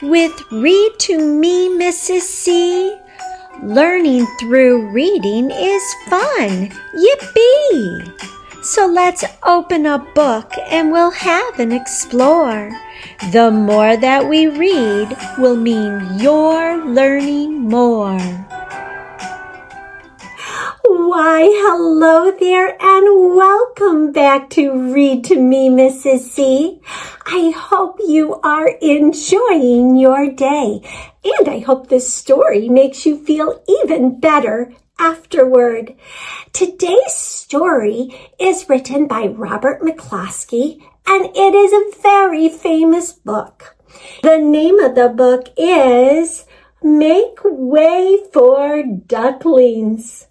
with Read to Me, Mrs. C. Learning through reading is fun. Yippee! So let's open a book and we'll have an explore. The more that we read will mean you're learning more. Why, hello there and welcome back to Read to Me, Mrs. C. I hope you are enjoying your day, and I hope this story makes you feel even better afterward. Today's story is written by Robert McCloskey, and it is a very famous book. The name of the book is Make Way for Ducklings.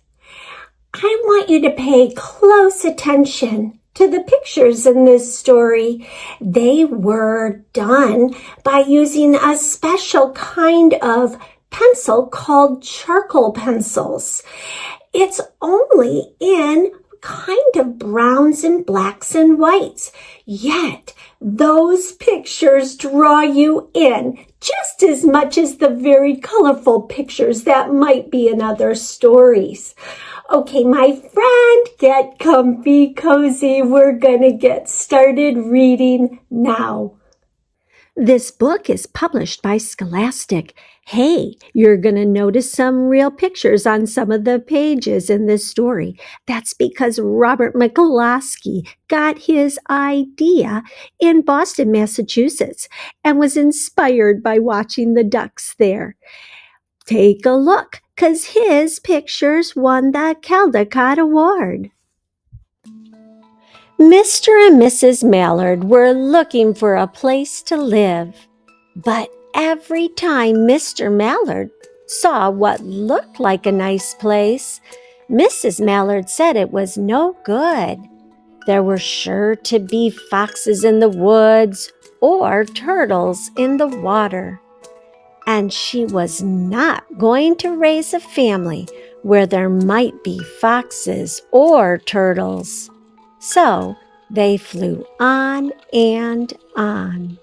I want you to pay close attention to the pictures in this story. They were done by using a special kind of pencil called charcoal pencils. It's only in kind of browns and blacks and whites. Yet those pictures draw you in just as much as the very colorful pictures that might be in other stories. Okay, my friend, get comfy, cozy. We're gonna get started reading now. This book is published by Scholastic. Hey, you're going to notice some real pictures on some of the pages in this story. That's because Robert McCloskey got his idea in Boston, Massachusetts, and was inspired by watching the ducks there. Take a look, 'cause his pictures won the Caldecott Award. Mr. and Mrs. Mallard were looking for a place to live, but every time Mr. Mallard saw what looked like a nice place, Mrs. Mallard said it was no good. There were sure to be foxes in the woods or turtles in the water, and she was not going to raise a family where there might be foxes or turtles. So they flew on and on.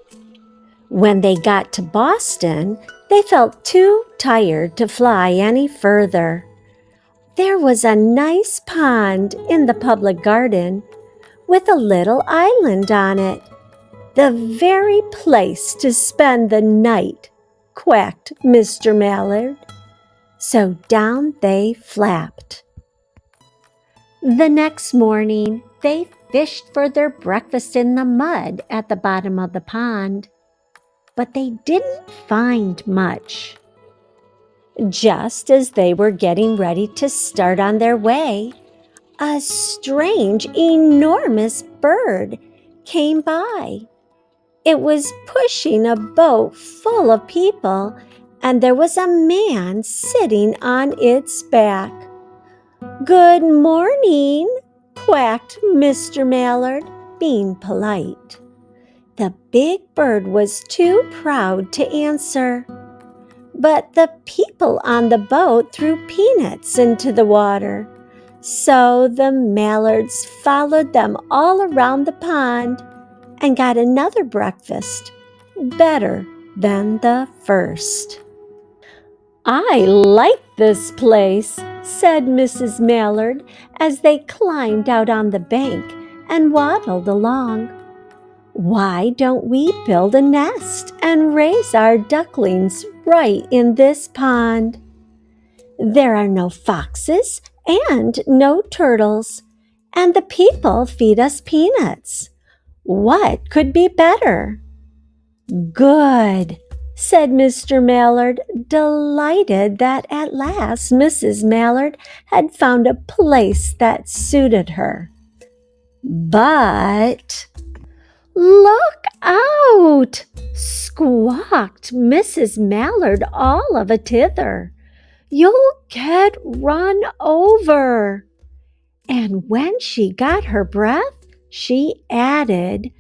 When they got to Boston, they felt too tired to fly any further. There was a nice pond in the public garden with a little island on it. The very place to spend the night, quacked Mr. Mallard. So down they flapped. The next morning, they fished for their breakfast in the mud at the bottom of the pond, but they didn't find much. Just as they were getting ready to start on their way, a strange, enormous bird came by. It was pushing a boat full of people, and there was a man sitting on its back. "Good morning," quacked Mr. Mallard, being polite. The big bird was too proud to answer, but the people on the boat threw peanuts into the water, so the Mallards followed them all around the pond and got another breakfast, better than the first. "I like this place," said Mrs. Mallard as they climbed out on the bank and waddled along. "Why don't we build a nest and raise our ducklings right in this pond? There are no foxes and no turtles, and the people feed us peanuts. What could be better?" "Good," said Mr. Mallard, delighted that at last Mrs. Mallard had found a place that suited her. "But—" "Look out!" squawked Mrs. Mallard all of a tither. "You'll get run over." And when she got her breath, she added,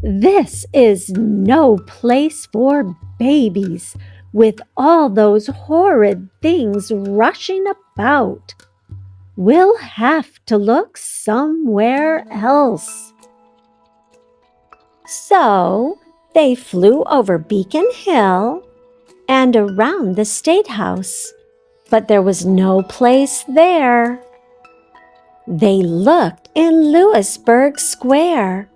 "This is no place for babies, with all those horrid things rushing about. We'll have to look somewhere else." So They flew over Beacon Hill and around the State House, but there was no place there. They looked in Louisburg Square,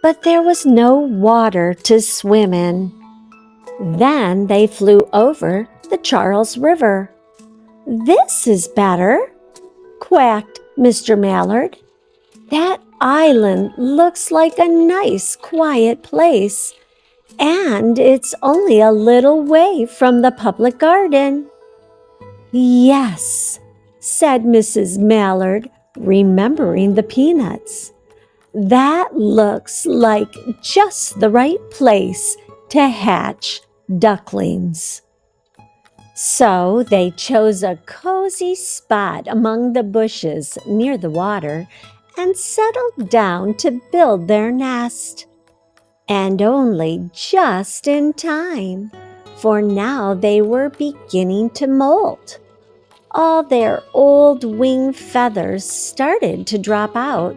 but there was no water to swim in. Then they flew over the Charles River. "This is better," quacked Mr. Mallard. "That island looks like a nice, quiet place, and it's only a little way from the public garden." "Yes," said Mrs. Mallard, remembering the peanuts. "That looks like just the right place to hatch ducklings." So they chose a cozy spot among the bushes near the water and settled down to build their nest. And only just in time, for now they were beginning to molt. All their old wing feathers started to drop out,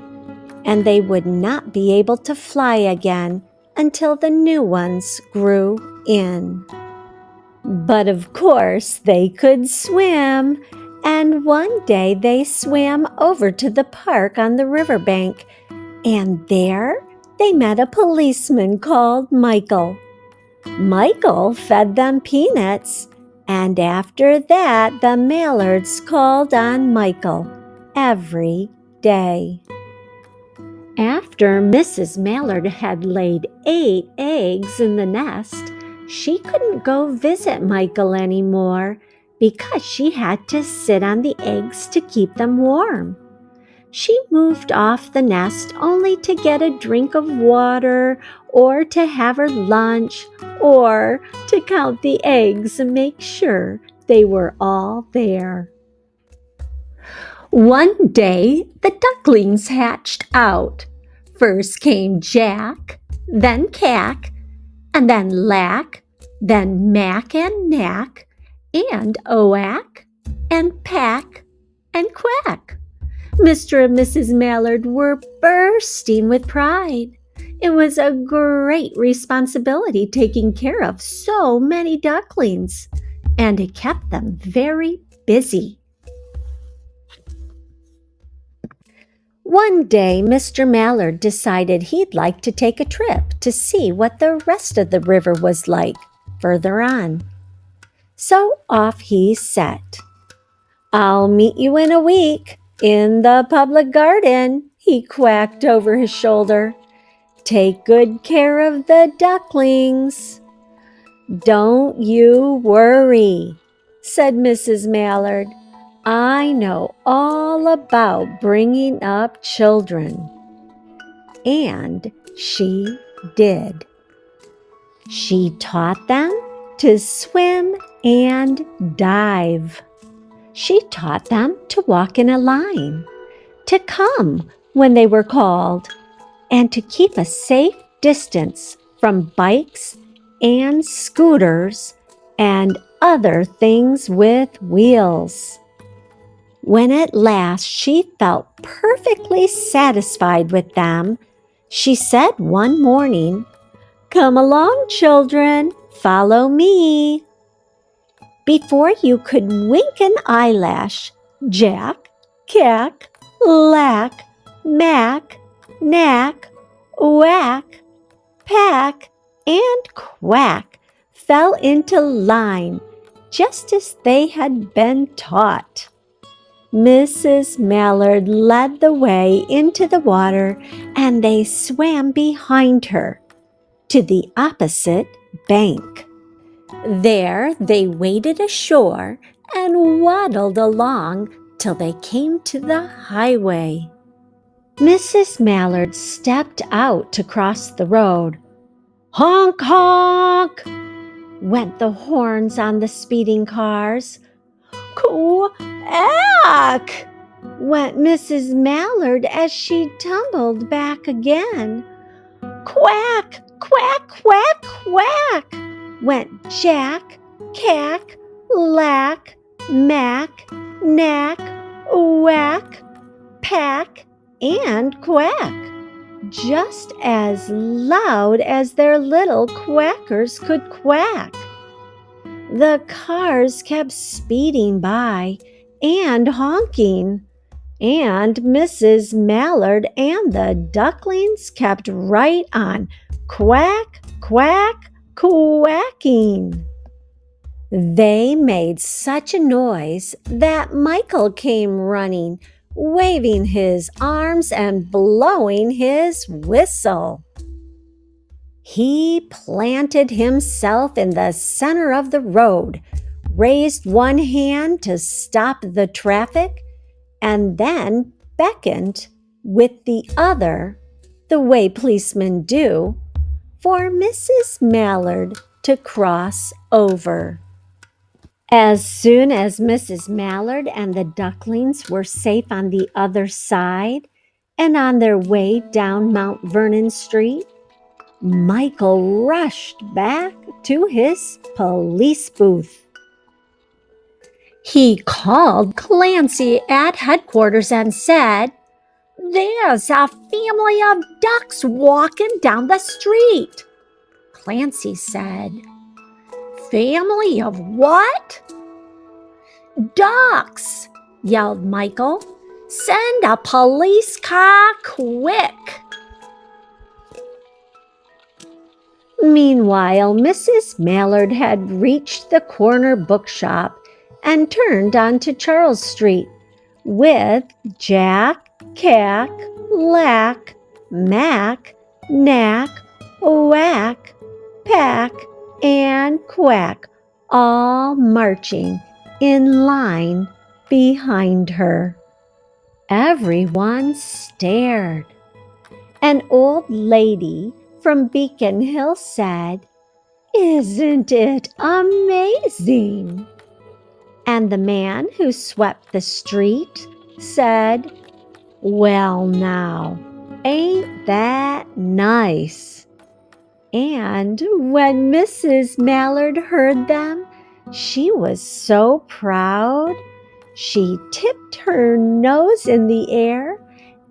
and they would not be able to fly again until the new ones grew in. But of course they could swim, and one day they swam over to the park on the riverbank, and there they met a policeman called Michael. Michael fed them peanuts, and after that the Mallards called on Michael every day. After Mrs. Mallard had laid 8 eggs in the nest, she couldn't go visit Michael anymore because she had to sit on the eggs to keep them warm. She moved off the nest only to get a drink of water or to have her lunch or to count the eggs and make sure they were all there. One day the ducklings hatched out. First came Jack, then Cack, and then Lack, then Mack and Knack, and Oack, and Pack, and Quack. Mr. and Mrs. Mallard were bursting with pride. It was a great responsibility taking care of so many ducklings, and it kept them very busy. One day, Mr. Mallard decided he'd like to take a trip to see what the rest of the river was like further on. So off he set. "I'll meet you in a week in the public garden," he quacked over his shoulder. "Take good care of the ducklings." "Don't you worry," said Mrs. Mallard. "I know all about bringing up children." And she did. She taught them to swim and dive. She taught them to walk in a line, to come when they were called, and to keep a safe distance from bikes and scooters and other things with wheels. When at last she felt perfectly satisfied with them, she said one morning, "Come along, children, follow me." Before you could wink an eyelash, Jack, Cack, Lack, Mack, Knack, Whack, Pack, and Quack fell into line just as they had been taught. Mrs. Mallard led the way into the water, and they swam behind her to the opposite bank. There they waded ashore and waddled along till they came to the highway. Mrs. Mallard stepped out to cross the road. "Honk, honk!" went the horns on the speeding cars. "Quack!" went Mrs. Mallard as she tumbled back again. "Quack, quack, quack, quack!" went Jack, Cack, Lack, Mack, Knack, Whack, Pack, and Quack. just as loud as their little quackers could quack. The cars kept speeding by and honking, and Mrs. Mallard and the ducklings kept right on quack, quack, quacking. They made such a noise that Michael came running, waving his arms and blowing his whistle. He planted himself in the center of the road, raised one hand to stop the traffic, and then beckoned with the other, the way policemen do, for Mrs. Mallard to cross over. As soon as Mrs. Mallard and the ducklings were safe on the other side and on their way down Mount Vernon Street, Michael rushed back to his police booth. He called Clancy at headquarters and said, "There's a family of ducks walking down the street." Clancy said, "Family of what?" "Ducks," yelled Michael. "Send a police car quick." Meanwhile, Mrs. Mallard had reached the corner bookshop and turned onto Charles Street with Jack, Cack, Lack, Mack, Knack, Whack, Pack, and Quack all marching in line behind her. Everyone stared. An old lady from Beacon Hill said, "Isn't it amazing?" And the man who swept the street said, "Well now, ain't that nice?" And when Mrs. Mallard heard them, she was so proud. She tipped her nose in the air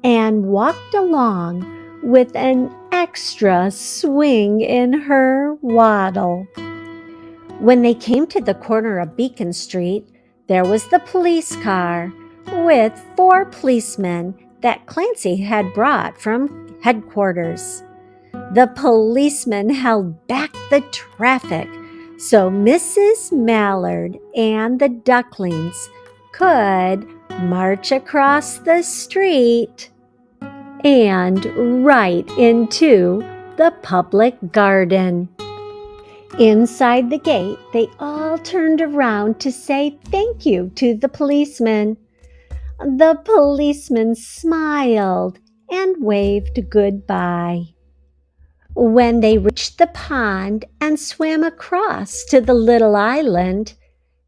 and walked along with an extra swing in her waddle. When they came to the corner of Beacon Street, there was the police car with 4 policemen that Clancy had brought from headquarters. The policemen held back the traffic so Mrs. Mallard and the ducklings could march across the street and right into the public garden. Inside the gate, they all turned around to say thank you to the policeman. The policeman smiled and waved goodbye. When they reached the pond and swam across to the little island,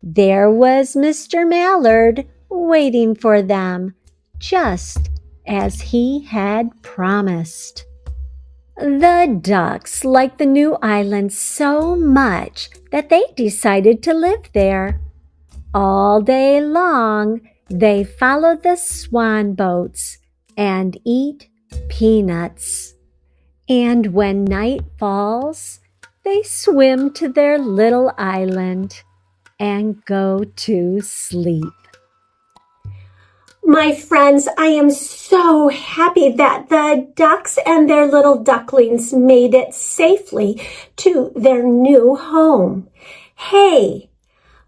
there was Mr. Mallard waiting for them, just as he had promised. The ducks liked the new island so much that they decided to live there. All day long, they follow the swan boats and eat peanuts. And when night falls, they swim to their little island and go to sleep. My friends, I am so happy that the ducks and their little ducklings made it safely to their new home. Hey,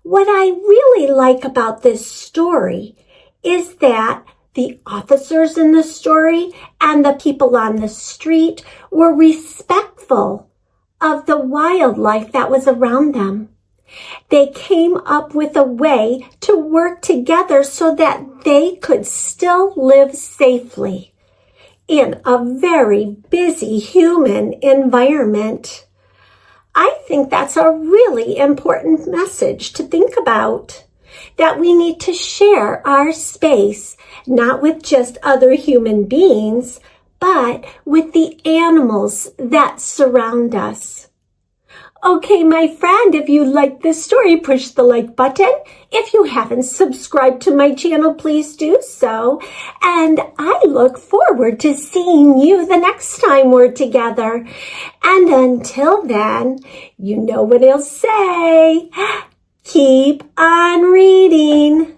what I really like about this story is that the officers in the story and the people on the street were respectful of the wildlife that was around them. They came up with a way to work together so that they could still live safely in a very busy human environment. I think that's a really important message to think about, that we need to share our space, not with just other human beings, but with the animals that surround us. Okay, my friend, if you like this story, push the like button. If you haven't subscribed to my channel, please do so. And I look forward to seeing you the next time we're together. And until then, you know what I'll say. Keep on reading.